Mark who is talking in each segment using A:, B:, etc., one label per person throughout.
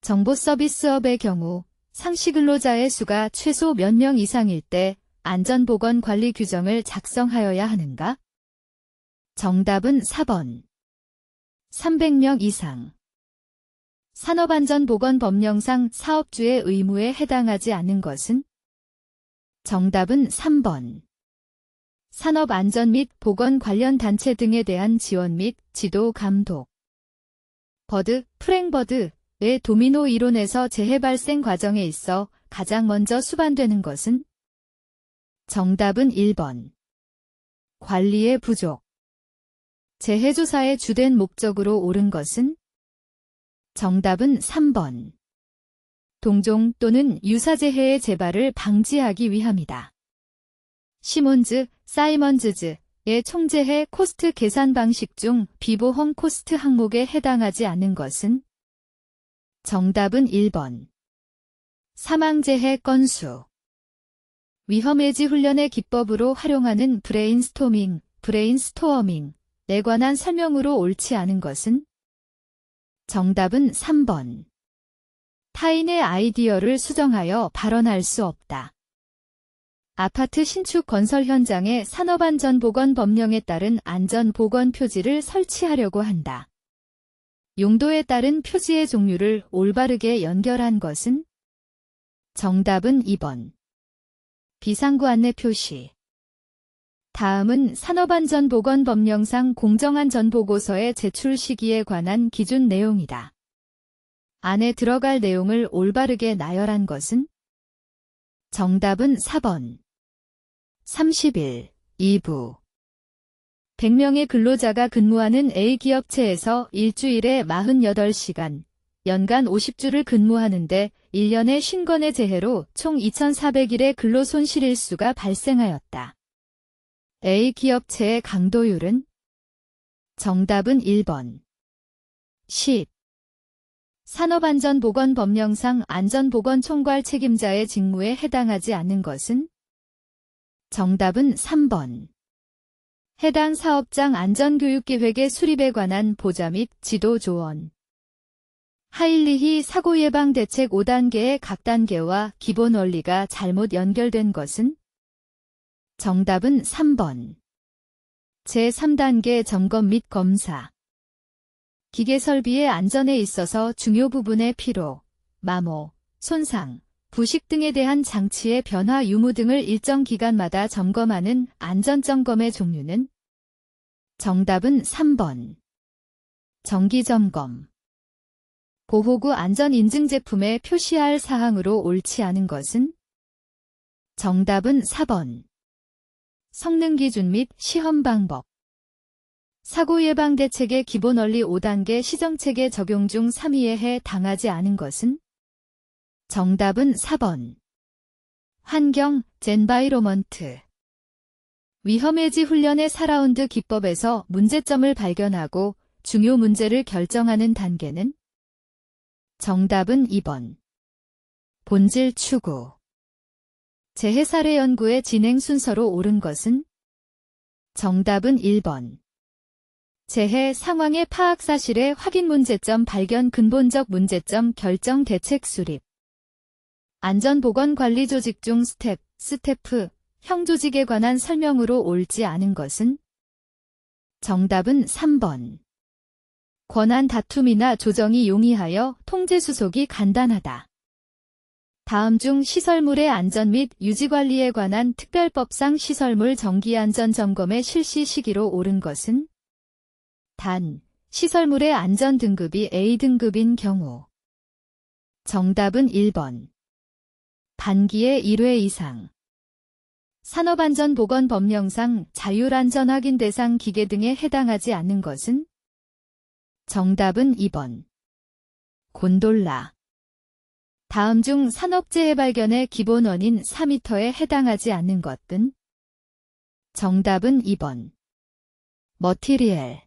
A: 정보서비스업의 경우 상시 근로자의 수가 최소 몇 명 이상일 때 안전보건관리 규정을 작성하여야 하는가? 정답은 4번. 300명 이상. 산업안전보건법령상 사업주의 의무에 해당하지 않는 것은? 정답은 3번. 산업안전 및 보건 관련 단체 등에 대한 지원 및 지도 감독. 버드, 프랭버드의 도미노 이론에서 재해 발생 과정에 있어 가장 먼저 수반되는 것은? 정답은 1번. 관리의 부족. 재해조사의 주된 목적으로 옳은 것은? 정답은 3번. 동종 또는 유사재해의 재발을 방지하기 위함이다. 시몬즈, 사이먼즈의 총재해 코스트 계산 방식 중 비보험 코스트 항목에 해당하지 않는 것은? 정답은 1번. 사망재해 건수. 위험해지 훈련의 기법으로 활용하는 브레인스토밍, 브레인스토어밍에 관한 설명으로 옳지 않은 것은? 정답은 3번. 타인의 아이디어를 수정하여 발언할 수 없다. 아파트 신축 건설 현장에 산업안전보건법령에 따른 안전보건 표지를 설치하려고 한다. 용도에 따른 표지의 종류를 올바르게 연결한 것은? 정답은 2번. 비상구 안내 표시. 다음은 산업안전보건법령상 공정안전보고서의 제출 시기에 관한 기준 내용이다. 안에 들어갈 내용을 올바르게 나열한 것은? 정답은 4번. 30일, 2부. 100명의 근로자가 근무하는 A기업체에서 일주일에 48시간, 연간 50주를 근무하는데 1년에 50건의 재해로 총 2400일의 근로손실일수가 발생하였다. A기업체의 강도율은? 정답은 1번. 10. 산업안전보건법령상 안전보건총괄 책임자의 직무에 해당하지 않는 것은? 정답은 3번. 해당 사업장 안전교육계획의 수립에 관한 보좌 및 지도 조언. 하일리히 사고예방대책 5단계의 각 단계와 기본 원리가 잘못 연결된 것은? 정답은 3번. 제3단계 점검 및 검사. 기계설비의 안전에 있어서 중요 부분의 피로, 마모, 손상, 부식 등에 대한 장치의 변화 유무 등을 일정 기간마다 점검하는 안전점검의 종류는? 정답은 3번. 정기점검. 보호구 안전인증제품에 표시할 사항으로 옳지 않은 것은? 정답은 4번. 성능기준 및 시험 방법. 사고예방대책의 기본원리 5단계 시정체계 적용 중 3위에 해당하지 않은 것은? 정답은 4번. 환경, 젠바이로먼트. 위험해지 훈련의 4라운드 기법에서 문제점을 발견하고 중요 문제를 결정하는 단계는? 정답은 2번. 본질 추구. 재해 사례 연구의 진행 순서로 옳은 것은? 정답은 1번. 재해 상황의 파악 사실의 확인 문제점 발견 근본적 문제점 결정 대책 수립. 안전보건관리조직 중 스태프, 형조직에 관한 설명으로 옳지 않은 것은? 정답은 3번. 권한 다툼이나 조정이 용이하여 통제 수속이 간단하다. 다음 중 시설물의 안전 및 유지관리에 관한 특별법상 시설물 정기안전점검의 실시 시기로 옳은 것은? 단, 시설물의 안전등급이 A등급인 경우. 정답은 1번. 반기에 1회 이상. 산업안전보건법령상 자율안전확인 대상 기계 등에 해당하지 않는 것은? 정답은 2번. 곤돌라. 다음 중 산업재해 발견의 기본 원인 4m에 해당하지 않는 것은? 정답은 2번. 머티리얼.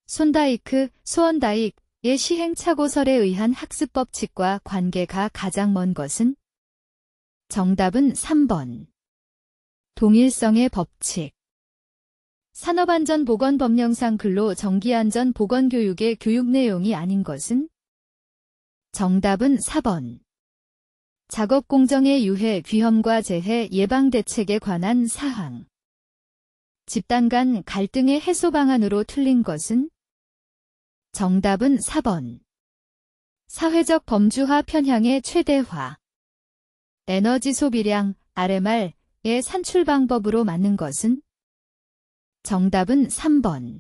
A: 손다이크, 소원다익의 시행착오설에 의한 학습법칙과 관계가 가장 먼 것은? 정답은 3번. 동일성의 법칙. 산업안전보건법령상 근로 정기안전보건교육의 교육 내용이 아닌 것은? 정답은 4번. 작업 공정의 유해, 위험과 재해 예방 대책에 관한 사항. 집단 간 갈등의 해소 방안으로 틀린 것은? 정답은 4번. 사회적 범주화 편향의 최대화. 에너지 소비량, RMR의 산출 방법으로 맞는 것은? 정답은 3번.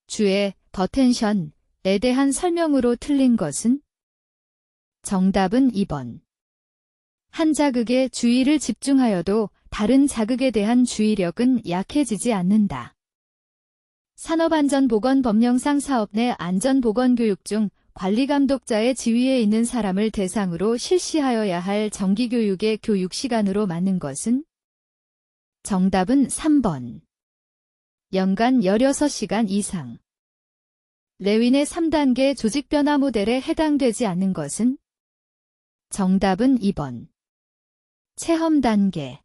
A: 주의, 더텐션에 대한 설명으로 틀린 것은? 정답은 2번. 한 자극에 주의를 집중하여도 다른 자극에 대한 주의력은 약해지지 않는다. 산업안전보건법령상 사업 내 안전보건교육 중 관리감독자의 지위에 있는 사람을 대상으로 실시하여야 할 정기교육의 교육시간으로 맞는 것은? 정답은 3번. 연간 16시간 이상. 레윈의 3단계 조직변화 모델에 해당되지 않는 것은? 정답은 2번. 체험 단계.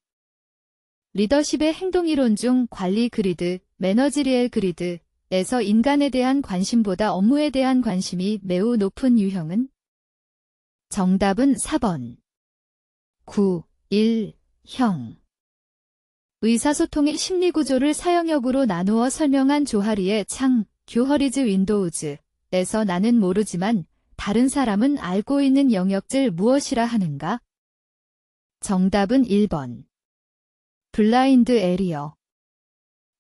A: 리더십의 행동이론 중 관리 그리드, 매너지리엘 그리드에서 인간에 대한 관심보다 업무에 대한 관심이 매우 높은 유형은? 정답은 4번. 9, 1, 형. 의사소통의 심리구조를 사용역으로 나누어 설명한 조하리의 창, 교허리즈 윈도우즈에서 나는 모르지만 다른 사람은 알고 있는 영역들 무엇이라 하는가? 정답은 1번. 블라인드 에리어.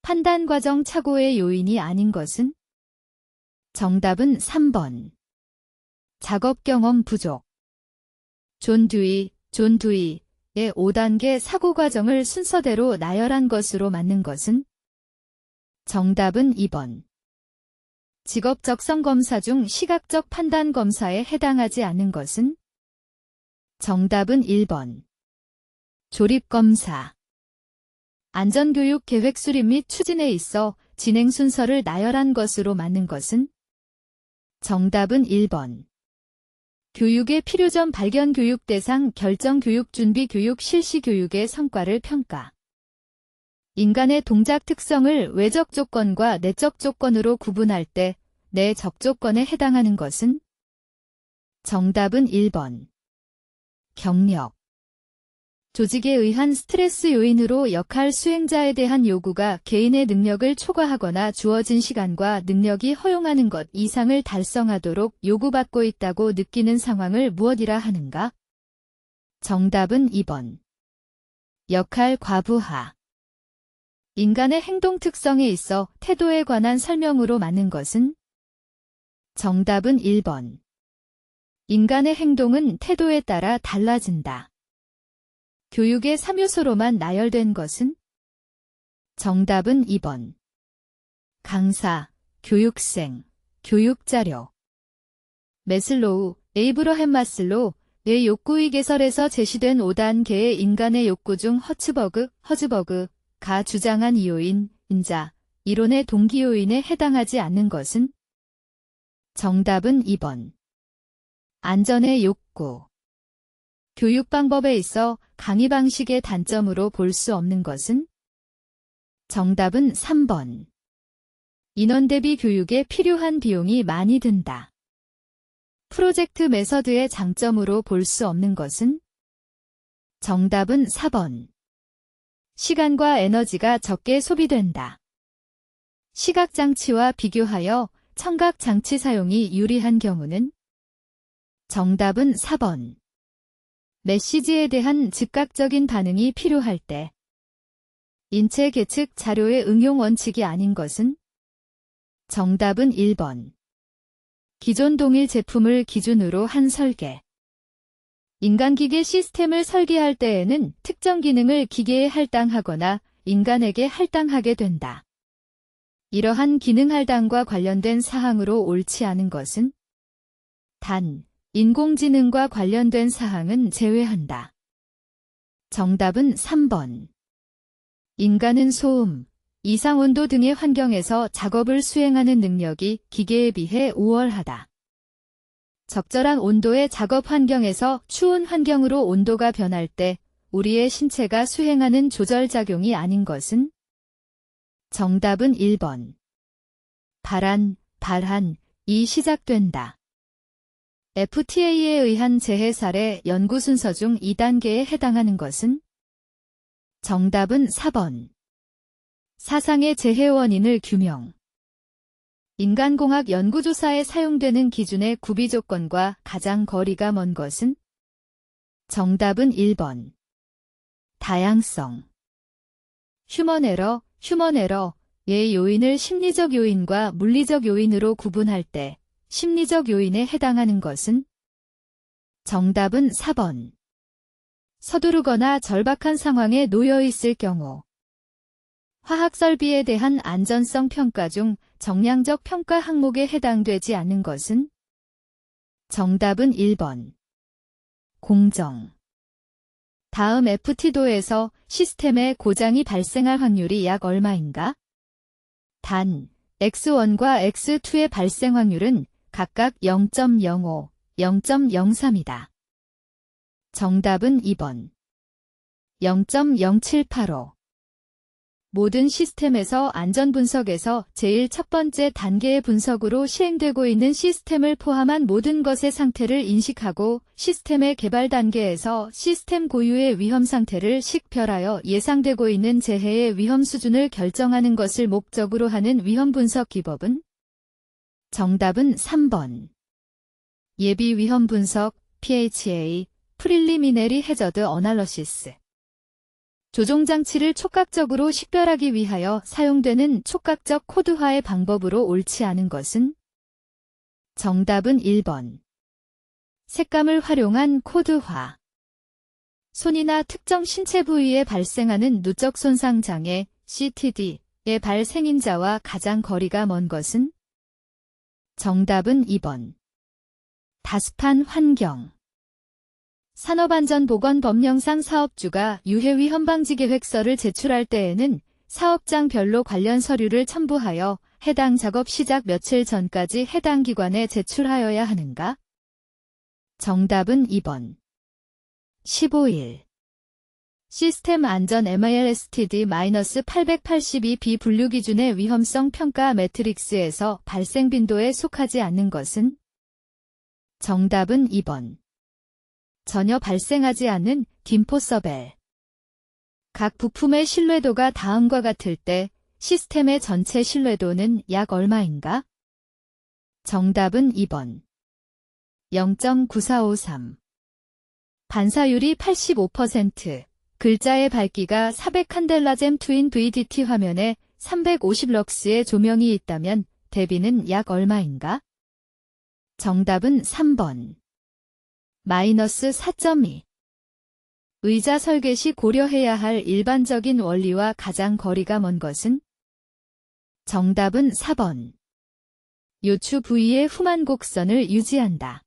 A: 판단 과정 착오의 요인이 아닌 것은? 정답은 3번. 작업 경험 부족. 존 듀이의 5단계 사고 과정을 순서대로 나열한 것으로 맞는 것은? 정답은 2번. 직업 적성 검사 중 시각적 판단 검사에 해당하지 않는 것은? 정답은 1번. 조립 검사. 안전교육 계획 수립 및 추진에 있어 진행 순서를 나열한 것으로 맞는 것은? 정답은 1번. 교육의 필요점 발견 교육 대상 결정 교육 준비 교육 실시 교육의 성과를 평가. 인간의 동작 특성을 외적 조건과 내적 조건으로 구분할 때 내적 조건에 해당하는 것은? 정답은 1번. 경력. 조직에 의한 스트레스 요인으로 역할 수행자에 대한 요구가 개인의 능력을 초과하거나 주어진 시간과 능력이 허용하는 것 이상을 달성하도록 요구받고 있다고 느끼는 상황을 무엇이라 하는가? 정답은 2번. 역할 과부하. 인간의 행동 특성에 있어 태도에 관한 설명으로 맞는 것은? 정답은 1번. 인간의 행동은 태도에 따라 달라진다. 교육의 3요소로만 나열된 것은? 정답은 2번. 강사, 교육생, 교육자료. 매슬로우, 에이브러햄 마슬로우의 욕구의 개설에서 제시된 5단계의 인간의 욕구 중 허즈버그가 주장한 이요인, 인자, 이론의 동기 요인에 해당하지 않는 것은? 정답은 2번. 안전의 욕구. 교육 방법에 있어 강의 방식의 단점으로 볼 수 없는 것은? 정답은 3번. 인원 대비 교육에 필요한 비용이 많이 든다. 프로젝트 메서드의 장점으로 볼 수 없는 것은? 정답은 4번. 시간과 에너지가 적게 소비된다. 시각장치와 비교하여 청각장치 사용이 유리한 경우는? 정답은 4번. 메시지에 대한 즉각적인 반응이 필요할 때. 인체 계측 자료의 응용 원칙이 아닌 것은? 정답은 1번. 기존 동일 제품을 기준으로 한 설계. 인간기계 시스템을 설계할 때에는 특정 기능을 기계에 할당하거나 인간에게 할당하게 된다. 이러한 기능 할당과 관련된 사항으로 옳지 않은 것은? 단, 인공지능과 관련된 사항은 제외한다. 정답은 3번. 인간은 소음, 이상온도 등의 환경에서 작업을 수행하는 능력이 기계에 비해 우월하다. 적절한 온도의 작업 환경에서 추운 환경으로 온도가 변할 때 우리의 신체가 수행하는 조절작용이 아닌 것은? 정답은 1번. 발한이 시작된다. FTA에 의한 재해 사례 연구 순서 중 2단계에 해당하는 것은? 정답은 4번. 사상의 재해 원인을 규명. 인간공학 연구조사에 사용되는 기준의 구비 조건과 가장 거리가 먼 것은? 정답은 1번. 다양성. 휴먼 에러의 요인을 심리적 요인과 물리적 요인으로 구분할 때 심리적 요인에 해당하는 것은? 정답은 4번. 서두르거나 절박한 상황에 놓여 있을 경우. 화학 설비에 대한 안전성 평가 중 정량적 평가 항목에 해당되지 않는 것은? 정답은 1번. 공정. 다음 FT도에서 시스템에 고장이 발생할 확률이 약 얼마인가? 단, X1과 X2의 발생 확률은 각각 0.05, 0.03이다. 정답은 2번. 0.0785. 모든 시스템에서 안전분석에서 제일 첫 번째 단계의 분석으로 시행되고 있는 시스템을 포함한 모든 것의 상태를 인식하고 시스템의 개발 단계에서 시스템 고유의 위험 상태를 식별하여 예상되고 있는 재해의 위험 수준을 결정하는 것을 목적으로 하는 위험 분석 기법은? 정답은 3번. 예비 위험 분석, PHA, Preliminary Hazard Analysis. 조종장치를 촉각적으로 식별하기 위하여 사용되는 촉각적 코드화의 방법으로 옳지 않은 것은? 정답은 1번. 색감을 활용한 코드화. 손이나 특정 신체 부위에 발생하는 누적 손상 장애, CTD의 발생인자와 가장 거리가 먼 것은? 정답은 2번. 다습한 환경. 산업안전보건법령상 사업주가 유해위험 방지 계획서를 제출할 때에는 사업장별로 관련 서류를 첨부하여 해당 작업 시작 며칠 전까지 해당 기관에 제출하여야 하는가? 정답은 2번. 15일. 시스템 안전 MILSTD-882B 분류 기준의 위험성 평가 매트릭스에서 발생 빈도에 속하지 않는 것은? 정답은 2번. 전혀 발생하지 않는 김포서벨. 각 부품의 신뢰도가 다음과 같을 때 시스템의 전체 신뢰도는 약 얼마인가? 정답은 2번. 0.9453. 반사율이 85%, 글자의 밝기가 400 칸델라젬 트윈 VDT 화면에 350 럭스의 조명이 있다면 대비는 약 얼마인가? 정답은 3번. 마이너스 4.2. 의자 설계 시 고려해야 할 일반적인 원리와 가장 거리가 먼 것은? 정답은 4번. 요추 부위의 후만 곡선을 유지한다.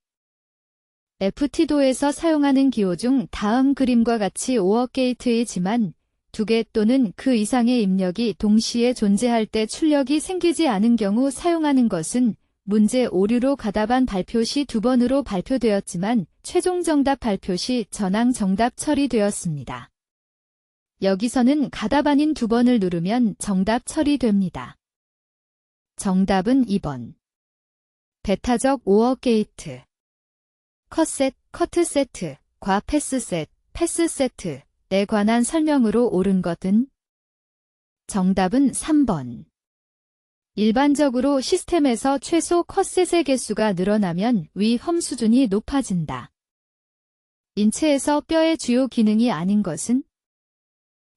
A: FT도에서 사용하는 기호 중 다음 그림과 같이 오어게이트이지만 2개 또는 그 이상의 입력이 동시에 존재할 때 출력이 생기지 않은 경우 사용하는 것은? 문제 오류로 가답안 발표 시 2번으로 발표되었지만 최종 정답 발표 시 전항 정답 처리되었습니다. 여기서는 가답안인 2번을 누르면 정답 처리됩니다. 정답은 2번. 베타적 오어 게이트. 컷셋, 커트세트, 과 패스셋, 패스세트에 관한 설명으로 옳은 것은? 정답은 3번. 일반적으로 시스템에서 최소 컷셋의 개수가 늘어나면 위험 수준이 높아진다. 인체에서 뼈의 주요 기능이 아닌 것은?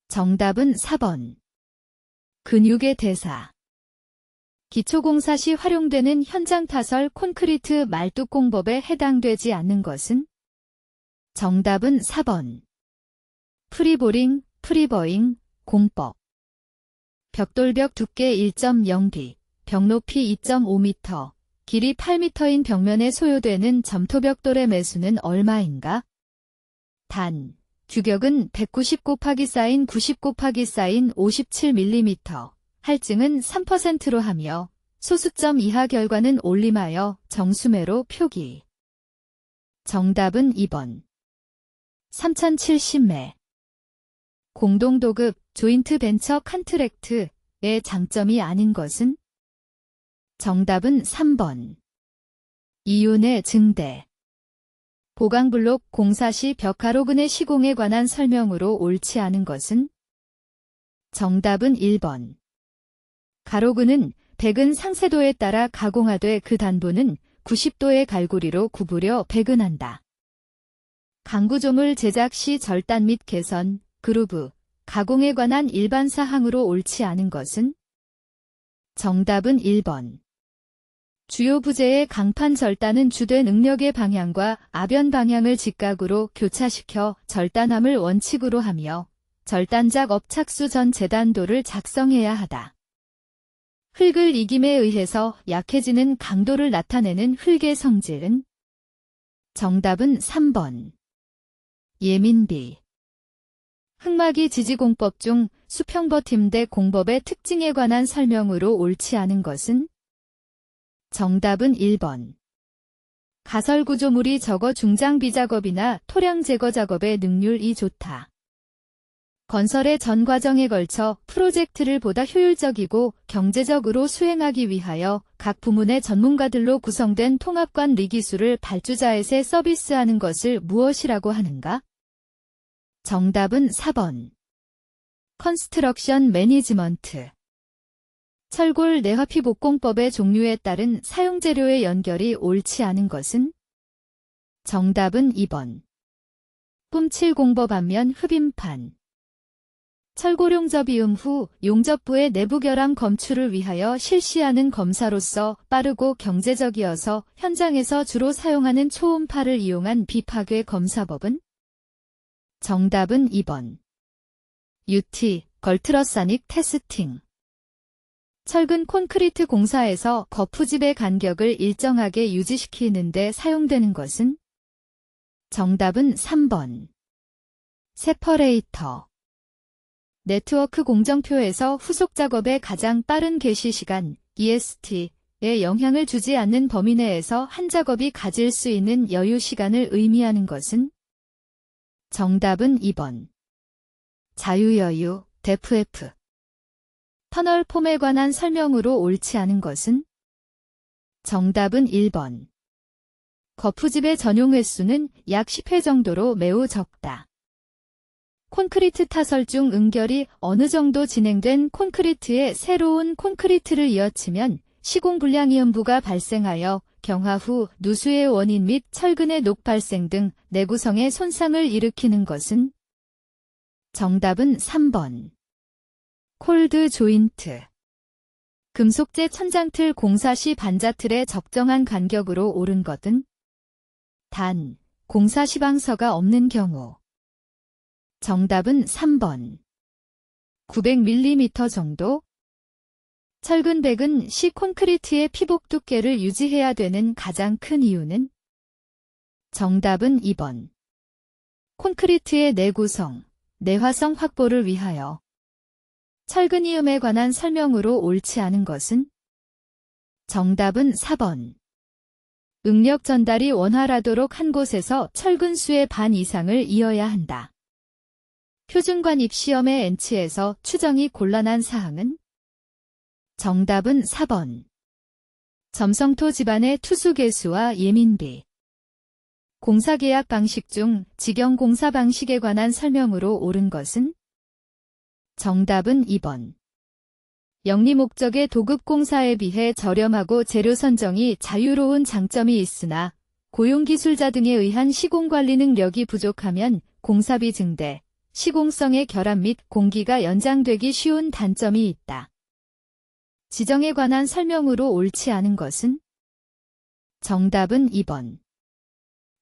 A: 정답은 4번. 근육의 대사. 기초공사 시 활용되는 현장 타설 콘크리트 말뚝공법에 해당되지 않는 것은? 정답은 4번. 프리보링, 프리버잉, 공법. 벽돌벽 두께 1.0b, 벽 높이 2.5m, 길이 8m인 벽면에 소요되는 점토벽돌의 매수는 얼마인가? 단, 규격은 190 곱하기 사인 90 곱하기 사인 57mm, 할증은 3%로 하며 소수점 이하 결과는 올림하여 정수매로 표기. 정답은 2번. 3070매. 공동도급 조인트 벤처 컨트랙트의 장점이 아닌 것은? 정답은 3번. 이윤의 증대. 보강블록 공사 시 벽가로근의 시공에 관한 설명으로 옳지 않은 것은? 정답은 1번. 가로근은 백은 상세도에 따라 가공하되 그 단부는 90도의 갈고리로 구부려 백은한다. 강구조물 제작 시 절단 및 개선, 그루브, 가공에 관한 일반 사항으로 옳지 않은 것은? 정답은 1번. 주요 부재의 강판 절단은 주된 응력의 방향과 아변 방향을 직각으로 교차시켜 절단함을 원칙으로 하며 절단작 업착수 전 재단도를 작성해야 하다. 흙을 이김에 의해서 약해지는 강도를 나타내는 흙의 성질은? 정답은 3번. 예민비. 흙막이 지지공법 중 수평버팀대 공법의 특징에 관한 설명으로 옳지 않은 것은? 정답은 1번. 가설구조물이 적어 중장비 작업이나 토량 제거 작업의 능률이 좋다. 건설의 전 과정에 걸쳐 프로젝트를 보다 효율적이고 경제적으로 수행하기 위하여 각 부문의 전문가들로 구성된 통합관 기술을 발주자에게 서비스하는 것을 무엇이라고 하는가? 정답은 4번. 컨스트럭션 매니지먼트. 철골 내화피 복공법의 종류에 따른 사용재료의 연결이 옳지 않은 것은? 정답은 2번. 뿜칠 공법 앞면 흡임판. 철골 용접이 후 용접부의 내부 결함 검출을 위하여 실시하는 검사로서 빠르고 경제적이어서 현장에서 주로 사용하는 초음파를 이용한 비파괴 검사법은? 정답은 2번. UT, 걸트러사닉 테스팅. 철근 콘크리트 공사에서 거푸집의 간격을 일정하게 유지시키는 데 사용되는 것은? 정답은 3번. 세퍼레이터. 네트워크 공정표에서 후속 작업의 가장 빠른 개시 시간, EST에 영향을 주지 않는 범위 내에서 한 작업이 가질 수 있는 여유 시간을 의미하는 것은? 정답은 2번. 자유여유, DFF. 터널 폼에 관한 설명으로 옳지 않은 것은? 정답은 1번. 거푸집의 전용 횟수는 약 10회 정도로 매우 적다. 콘크리트 타설 중 응결이 어느 정도 진행된 콘크리트에 새로운 콘크리트를 이어치면 시공불량이음부가 발생하여 경화 후 누수의 원인 및 철근의 녹 발생 등 내구성의 손상을 일으키는 것은? 정답은 3번. 콜드 조인트. 금속재 천장틀 공사 시 반자틀의 적정한 간격으로 오른 것은? 단, 공사 시방서가 없는 경우. 정답은 3번. 900mm 정도? 철근 백은 시 콘크리트의 피복 두께를 유지해야 되는 가장 큰 이유는? 정답은 2번. 콘크리트의 내구성, 내화성 확보를 위하여. 철근이음에 관한 설명으로 옳지 않은 것은? 정답은 4번. 응력 전달이 원활하도록 한 곳에서 철근수의 반 이상을 이어야 한다. 표준관 입시험의 N치에서 추정이 곤란한 사항은? 정답은 4번. 점성토 집안의 투수개수와 예민비. 공사계약 방식 중 직영공사 방식에 관한 설명으로 옳은 것은? 정답은 2번. 영리 목적의 도급공사에 비해 저렴하고 재료 선정이 자유로운 장점이 있으나 고용기술자 등에 의한 시공관리 능력이 부족하면 공사비 증대, 시공성의 결함 및 공기가 연장되기 쉬운 단점이 있다. 지정에 관한 설명으로 옳지 않은 것은? 정답은 2번.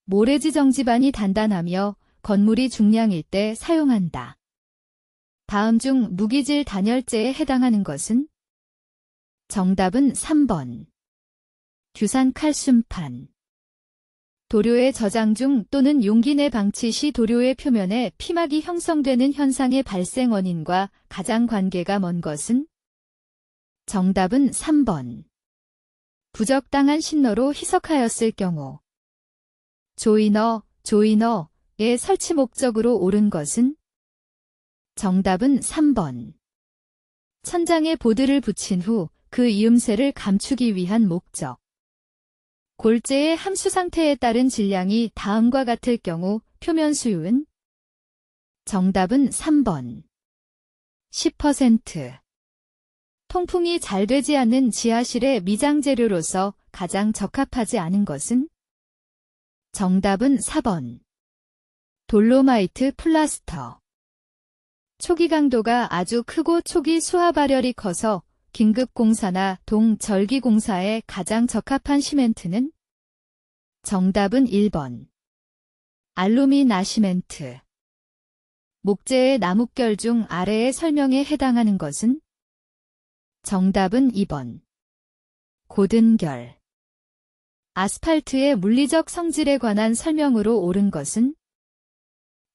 A: 모래지정 지반이 단단하며 건물이 중량일 때 사용한다. 다음 중 무기질 단열재에 해당하는 것은? 정답은 3번. 규산 칼슘판. 도료의 저장 중 또는 용기 내 방치 시 도료의 표면에 피막이 형성되는 현상의 발생 원인과 가장 관계가 먼 것은? 정답은 3번. 부적당한 신너로 희석하였을 경우. 조이너의 설치 목적으로 옳은 것은? 정답은 3번. 천장에 보드를 붙인 후 그 이음새를 감추기 위한 목적. 골재의 함수 상태에 따른 질량이 다음과 같을 경우 표면 수율은? 정답은 3번. 10%. 통풍이 잘 되지 않는 지하실의 미장재료로서 가장 적합하지 않은 것은? 정답은 4번. 돌로마이트 플라스터. 초기 강도가 아주 크고 초기 수하 발열이 커서 긴급 공사나 동절기 공사에 가장 적합한 시멘트는? 정답은 1번. 알루미나 시멘트. 목재의 나뭇결 중 아래의 설명에 해당하는 것은? 정답은 2번. 고든결. 아스팔트의 물리적 성질에 관한 설명으로 옳은 것은?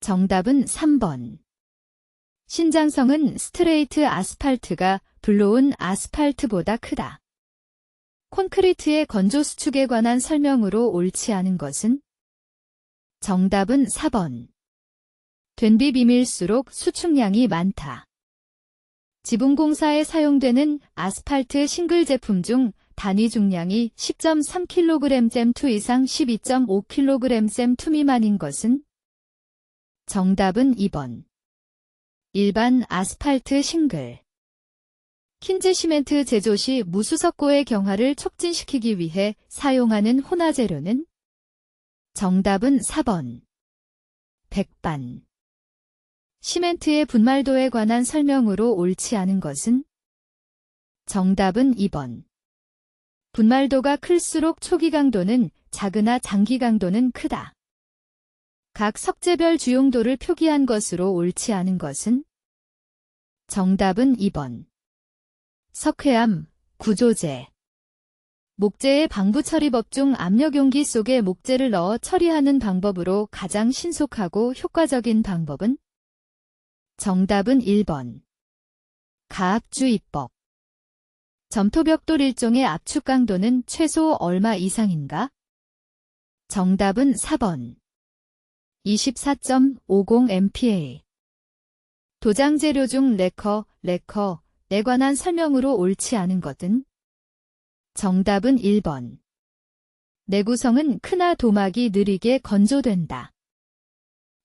A: 정답은 3번. 신장성은 스트레이트 아스팔트가 블로운 아스팔트보다 크다. 콘크리트의 건조 수축에 관한 설명으로 옳지 않은 것은? 정답은 4번. 된비 비밀수록 수축량이 많다. 지붕공사에 사용되는 아스팔트 싱글 제품 중 단위 중량이 10.3kg/2 이상 12.5kg/2 미만인 것은? 정답은 2번. 일반 아스팔트 싱글. 킨즈 시멘트 제조 시 무수석고의 경화를 촉진시키기 위해 사용하는 혼화 재료는? 정답은 4번. 백반. 시멘트의 분말도에 관한 설명으로 옳지 않은 것은? 정답은 2번. 분말도가 클수록 초기 강도는 작으나 장기 강도는 크다. 각 석재별 주용도를 표기한 것으로 옳지 않은 것은? 정답은 2번. 석회암, 구조재. 목재의 방부 처리법 중 압력 용기 속에 목재를 넣어 처리하는 방법으로 가장 신속하고 효과적인 방법은? 정답은 1번. 가압주의법. 점토벽돌 일종의 압축 강도는 최소 얼마 이상인가? 정답은 4번. 24.50MPa. 도장 재료 중 레커에 관한 설명으로 옳지 않은 것은? 정답은 1번. 내구성은 크나 도막이 느리게 건조된다.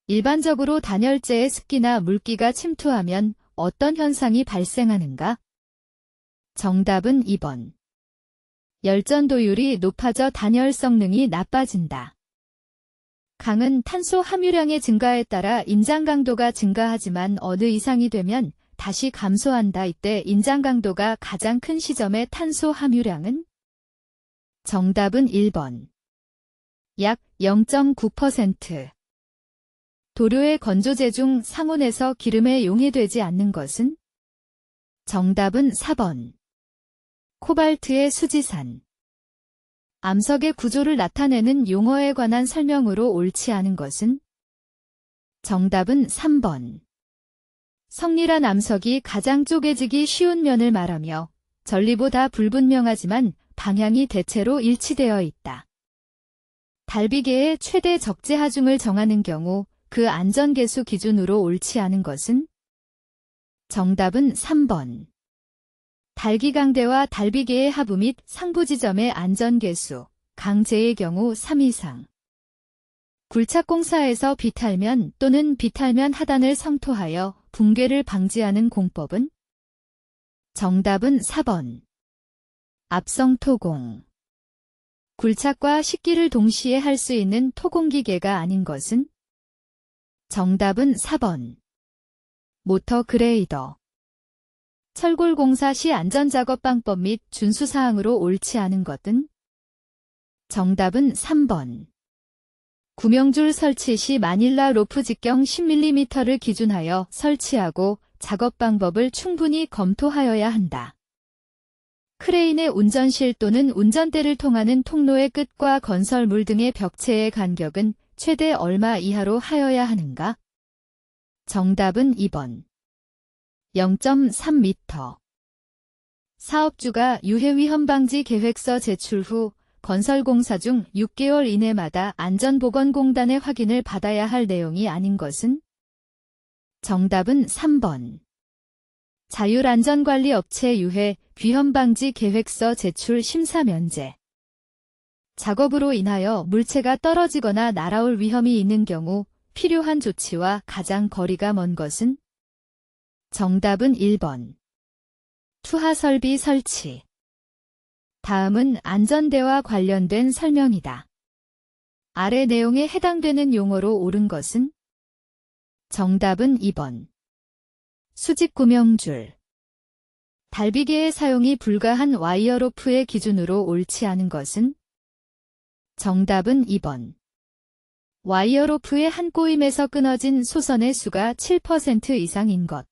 A: 일반적으로 단열재에 습기나 물기가 침투하면 어떤 현상이 발생하는가? 정답은 2번. 열전도율이 높아져 단열 성능이 나빠진다. 강은 탄소 함유량의 증가에 따라 인장 강도가 증가하지만 어느 이상이 되면 다시 감소한다. 이때 인장 강도가 가장 큰 시점의 탄소 함유량은? 정답은 1번. 약 0.9%. 도료의 건조제 중 상온에서 기름에 용해되지 않는 것은? 정답은 4번. 코발트의 수지산. 암석의 구조를 나타내는 용어에 관한 설명으로 옳지 않은 것은? 정답은 3번. 성리란 암석이 가장 쪼개지기 쉬운 면을 말하며 전리보다 불분명하지만 방향이 대체로 일치되어 있다. 달비계의 최대 적재 하중을 정하는 경우 그 안전계수 기준으로 옳지 않은 것은? 정답은 3번. 달기강대와 달비계의 하부 및 상부 지점의 안전계수, 강제의 경우 3 이상. 굴착공사에서 비탈면 또는 비탈면 하단을 성토하여 붕괴를 방지하는 공법은? 정답은 4번. 압성토공. 굴착과 식기를 동시에 할 수 있는 토공기계가 아닌 것은? 정답은 4번. 모터 그레이더. 철골 공사 시 안전작업방법 및 준수사항으로 옳지 않은 것은? 정답은 3번. 구명줄 설치 시 마닐라 로프 직경 10mm를 기준하여 설치하고 작업 방법을 충분히 검토하여야 한다. 크레인의 운전실 또는 운전대를 통하는 통로의 끝과 건설물 등의 벽체의 간격은 최대 얼마 이하로 하여야 하는가? 정답은 2번. 0.3m. 사업주가 유해위험 방지 계획서 제출 후 건설공사 중 6개월 이내마다 안전보건공단의 확인을 받아야 할 내용이 아닌 것은? 정답은 3번. 자율안전관리업체 유해 위험 방지 계획서 제출 심사 면제. 작업으로 인하여 물체가 떨어지거나 날아올 위험이 있는 경우 필요한 조치와 가장 거리가 먼 것은? 정답은 1번. 투하 설비 설치. 다음은 안전대와 관련된 설명이다. 아래 내용에 해당되는 용어로 옳은 것은? 정답은 2번. 수직 구명줄. 달비개의 사용이 불가한 와이어로프의 기준으로 옳지 않은 것은? 정답은 2번. 와이어로프의 한 꼬임에서 끊어진 소선의 수가 7% 이상인 것.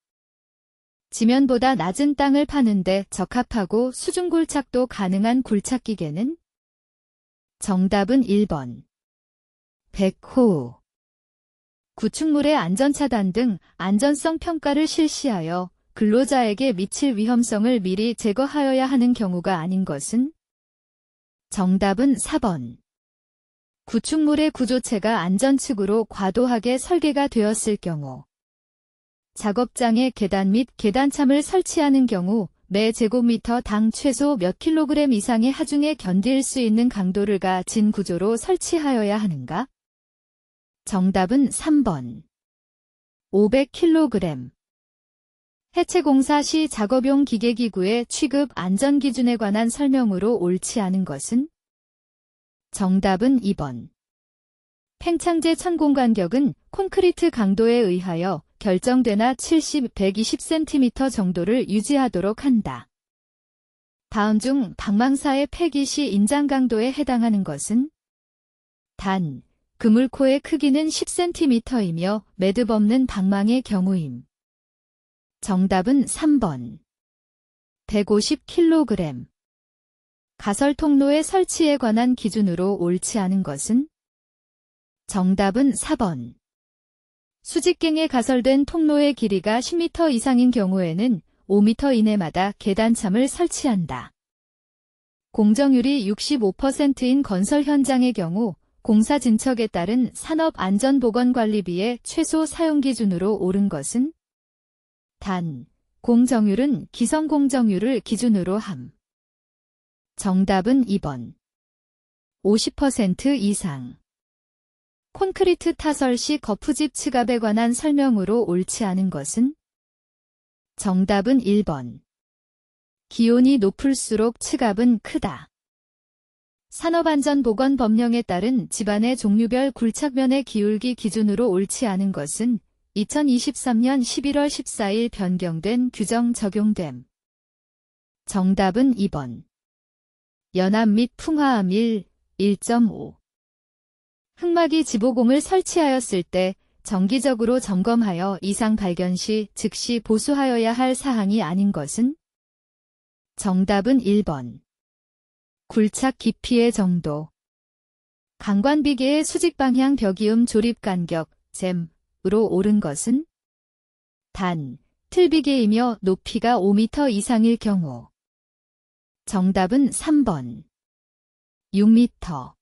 A: 지면보다 낮은 땅을 파는데 적합하고 수중굴착도 가능한 굴착기계는? 정답은 1번. 백호우. 구축물의 안전차단 등 안전성 평가를 실시하여 근로자에게 미칠 위험성을 미리 제거하여야 하는 경우가 아닌 것은? 정답은 4번. 구축물의 구조체가 안전측으로 과도하게 설계가 되었을 경우, 작업장에 계단 및 계단참을 설치하는 경우 매 제곱미터당 최소 몇 킬로그램 이상의 하중에 견딜 수 있는 강도를 가진 구조로 설치하여야 하는가? 정답은 3번. 500kg. 해체공사 시 작업용 기계기구의 취급 안전기준에 관한 설명으로 옳지 않은 것은? 정답은 2번. 팽창제 천공 간격은 콘크리트 강도에 의하여 결정되나 70-120cm 정도를 유지하도록 한다. 다음 중 방망사의 폐기 시 인장 강도에 해당하는 것은? 단, 그물코의 크기는 10cm이며 매듭 없는 방망의 경우임. 정답은 3번. 150kg. 가설 통로의 설치에 관한 기준으로 옳지 않은 것은? 정답은 4번. 수직갱에 가설된 통로의 길이가 10m 이상인 경우에는 5m 이내마다 계단참을 설치한다. 공정률이 65%인 건설 현장의 경우 공사 진척에 따른 산업안전보건관리비의 최소 사용 기준으로 옳은 것은? 단, 공정률은 기성공정률을 기준으로 함. 정답은 2번. 50% 이상. 콘크리트 타설 시 거푸집 측압에 관한 설명으로 옳지 않은 것은? 정답은 1번. 기온이 높을수록 측압은 크다. 산업안전보건법령에 따른 집안의 종류별 굴착면의 기울기 기준으로 옳지 않은 것은 2023년 11월 14일 변경된 규정 적용됨. 정답은 2번. 연암 및 풍화암 1.5. 흙막이 지보공을 설치하였을 때 정기적으로 점검하여 이상 발견 시 즉시 보수하여야 할 사항이 아닌 것은? 정답은 1번. 굴착 깊이의 정도. 강관비계의 수직방향 벽이음 조립 간격, 잼으로 옳은 것은? 단, 틀비계이며 높이가 5m 이상일 경우. 정답은 3번. 6m.